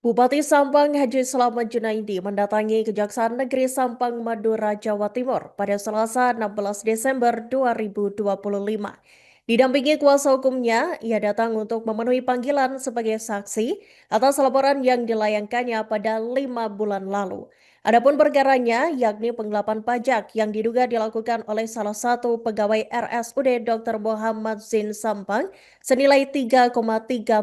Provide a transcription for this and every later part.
Bupati Sampang Haji Slamet Junaidi mendatangi Kejaksaan Negeri Sampang, Madura, Jawa Timur pada Selasa 16 Desember 2025. Didampingi kuasa hukumnya, ia datang untuk memenuhi panggilan sebagai saksi atas laporan yang dilayangkannya pada 5 bulan lalu. Adapun perkaranya, yakni penggelapan pajak yang diduga dilakukan oleh salah satu pegawai RSUD Dr. Muhammad Zin Sampang senilai 3,3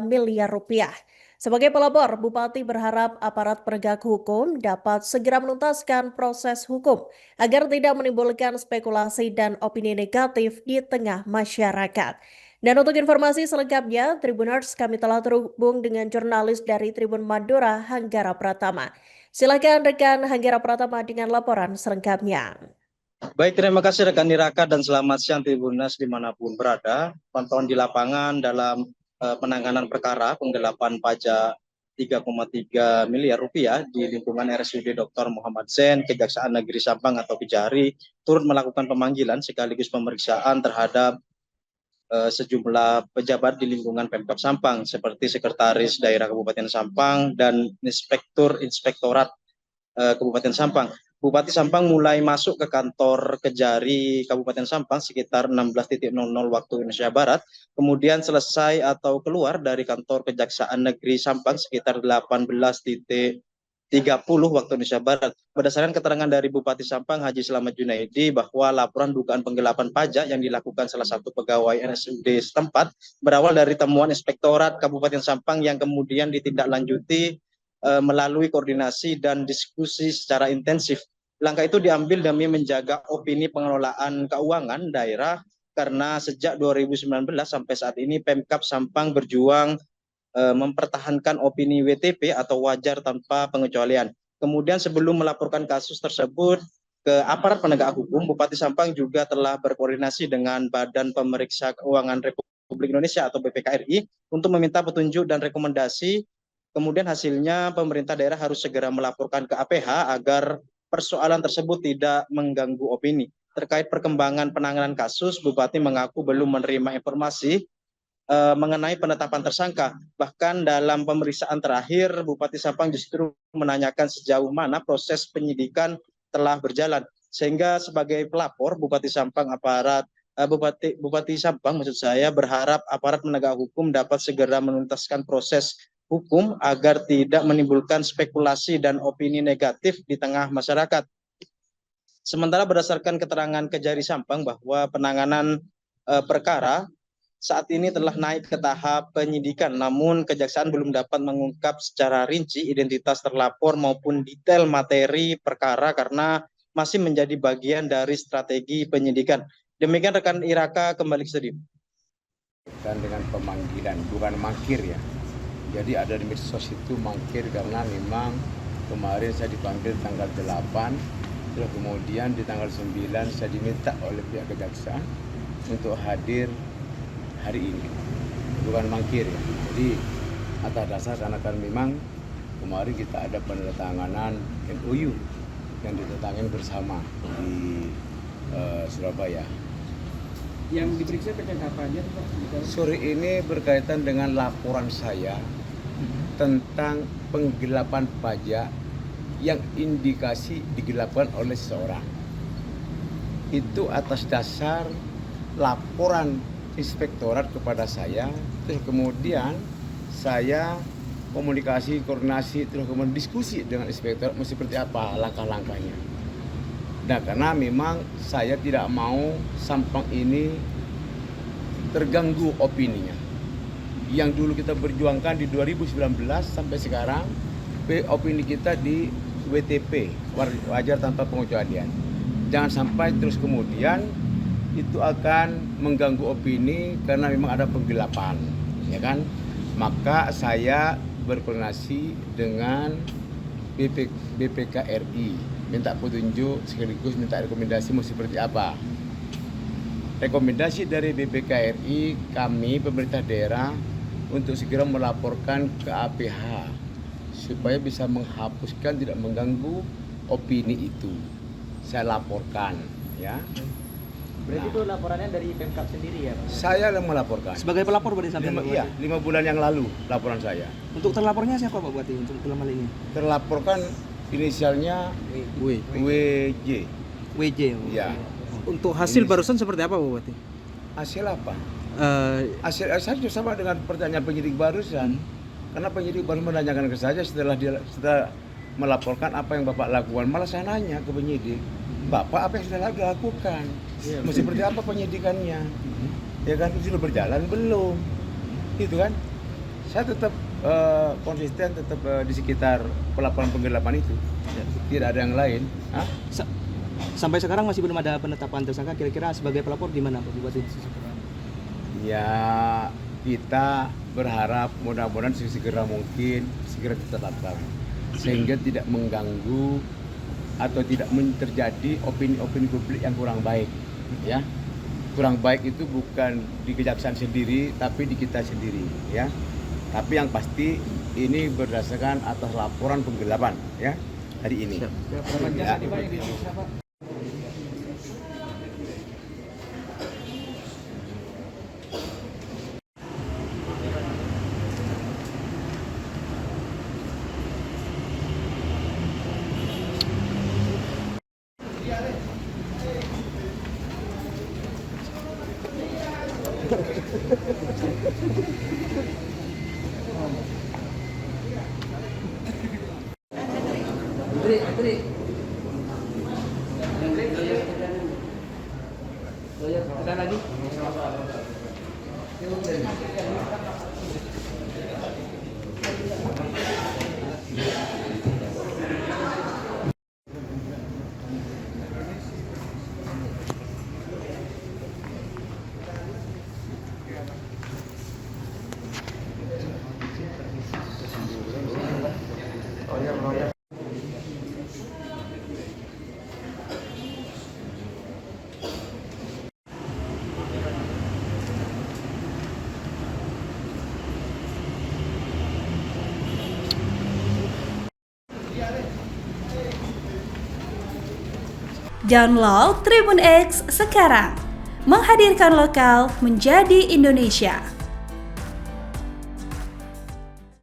miliar rupiah. Sebagai pelapor, Bupati berharap aparat penegak hukum dapat segera menuntaskan proses hukum agar tidak menimbulkan spekulasi dan opini negatif di tengah masyarakat. Dan untuk informasi selengkapnya, Tribuners, kami telah terhubung dengan jurnalis dari Tribun Madura, Hanggara Pratama. Silakan rekan Hanggara Pratama dengan laporan selengkapnya. Baik, terima kasih rekan Niraka dan selamat siang Tribuners dimanapun berada. Pantauan di lapangan dalam penanganan perkara penggelapan pajak 3,3 miliar rupiah di lingkungan RSUD Dr. Muhammad Zain, Kejaksaan Negeri Sampang atau Kejari, turut melakukan pemanggilan sekaligus pemeriksaan terhadap sejumlah pejabat di lingkungan Pemkab Sampang seperti Sekretaris Daerah Kabupaten Sampang dan Inspektorat Kabupaten Sampang. Bupati Sampang mulai masuk ke kantor Kejari Kabupaten Sampang sekitar 16.00 waktu Indonesia Barat, kemudian selesai atau keluar dari kantor Kejaksaan Negeri Sampang sekitar 18.30 waktu Indonesia Barat. Berdasarkan keterangan dari Bupati Sampang Haji Slamet Junaidi bahwa laporan dugaan penggelapan pajak yang dilakukan salah satu pegawai RSUD setempat berawal dari temuan Inspektorat Kabupaten Sampang yang kemudian ditindaklanjuti melalui koordinasi dan diskusi secara intensif. Langkah itu diambil demi menjaga opini pengelolaan keuangan daerah karena sejak 2019 sampai saat ini Pemkab Sampang berjuang mempertahankan opini WTP atau wajar tanpa pengecualian. Kemudian sebelum melaporkan kasus tersebut ke aparat penegak hukum, Bupati Sampang juga telah berkoordinasi dengan Badan Pemeriksa Keuangan Republik Indonesia atau BPKRI untuk meminta petunjuk dan rekomendasi. Kemudian hasilnya pemerintah daerah harus segera melaporkan ke APH agar persoalan tersebut tidak mengganggu opini. Terkait perkembangan penanganan kasus, Bupati mengaku belum menerima informasi mengenai penetapan tersangka. Bahkan dalam pemeriksaan terakhir, Bupati Sampang justru menanyakan sejauh mana proses penyidikan telah berjalan. Sehingga sebagai pelapor, Bupati Sampang Bupati Sampang maksud saya berharap aparat penegak hukum dapat segera menuntaskan proses hukum agar tidak menimbulkan spekulasi dan opini negatif di tengah masyarakat. Sementara berdasarkan keterangan Kejari Sampang bahwa penanganan perkara saat ini telah naik ke tahap penyidikan, namun Kejaksaan belum dapat mengungkap secara rinci identitas terlapor maupun detail materi perkara karena masih menjadi bagian dari strategi penyidikan. Demikian rekan Iraka, kembali ke studio. Dan dengan pemanggilan, bukan mangkir ya. Jadi ada di medsos itu mangkir karena memang kemarin saya dipanggil tanggal 8, terus kemudian di tanggal 9 saya diminta oleh pihak kejaksaan untuk hadir hari ini. Bukan mangkir ya. Jadi atas dasar karena kan memang kemarin kita ada penandatanganan MOU yang ditandatangani bersama di Surabaya. Yang diperiksa terkait apa aja Pak? Sore ini berkaitan dengan laporan saya tentang penggelapan pajak yang indikasi digelapkan oleh seseorang. Itu atas dasar laporan inspektorat kepada saya, terus kemudian saya komunikasi, koordinasi, terus kemudian diskusi dengan inspektorat seperti apa langkah-langkahnya. Nah, karena memang saya tidak mau Sampang ini terganggu opininya. Yang dulu kita perjuangkan di 2019 sampai sekarang, opini kita di WTP, wajar tanpa pengecualian. Jangan sampai terus kemudian itu akan mengganggu opini karena memang ada penggelapan, ya kan? Maka saya berkoordinasi dengan BPKRI, minta petunjuk sekaligus minta rekomendasi mau seperti apa. Rekomendasi dari BPKRI, kami pemerintah daerah untuk segera melaporkan ke APH supaya bisa menghapuskan, tidak mengganggu opini itu. Saya laporkan, ya. Berarti itu laporannya dari Pemkab sendiri ya, Pak? Saya yang melaporkan. Sebagai pelapor berarti sampai Iya, 5 bulan yang lalu laporan saya. Untuk terlapornya siapa Pak berarti untuk dalam hal ini? Terlaporkan inisialnya WJ. WJ. Ya. Untuk hasil barusan seperti apa Pak Bupati? Hasil apa? Eh, Hasil saya sama dengan pertanyaan penyidik barusan. Karena penyidik baru menanyakan ke saya setelah melaporkan apa yang Bapak lakukan. Malah saya nanya ke penyidik, Bapak apa yang sudah lakukan? Mesti seperti apa penyidikannya? Ya kan, itu sudah berjalan belum? Itu kan? Saya tetap konsisten, tetap di sekitar pelaporan penggelapan itu. Tidak ada yang lain. Hah? Sampai sekarang masih belum ada penetapan tersangka. Kira-kira sebagai pelapor di mana Pak Bupati? Ya, kita berharap mudah-mudahan segera mungkin segera ditetapkan sehingga tidak mengganggu atau tidak terjadi opini-opini publik yang kurang baik, ya. Kurang baik itu bukan di kejaksaan sendiri tapi di kita sendiri, ya. Tapi yang pasti ini berdasarkan atas laporan penggelapan, ya, hari ini. Ya. Ada lagi? Download Tribun X sekarang, menghadirkan lokal menjadi Indonesia.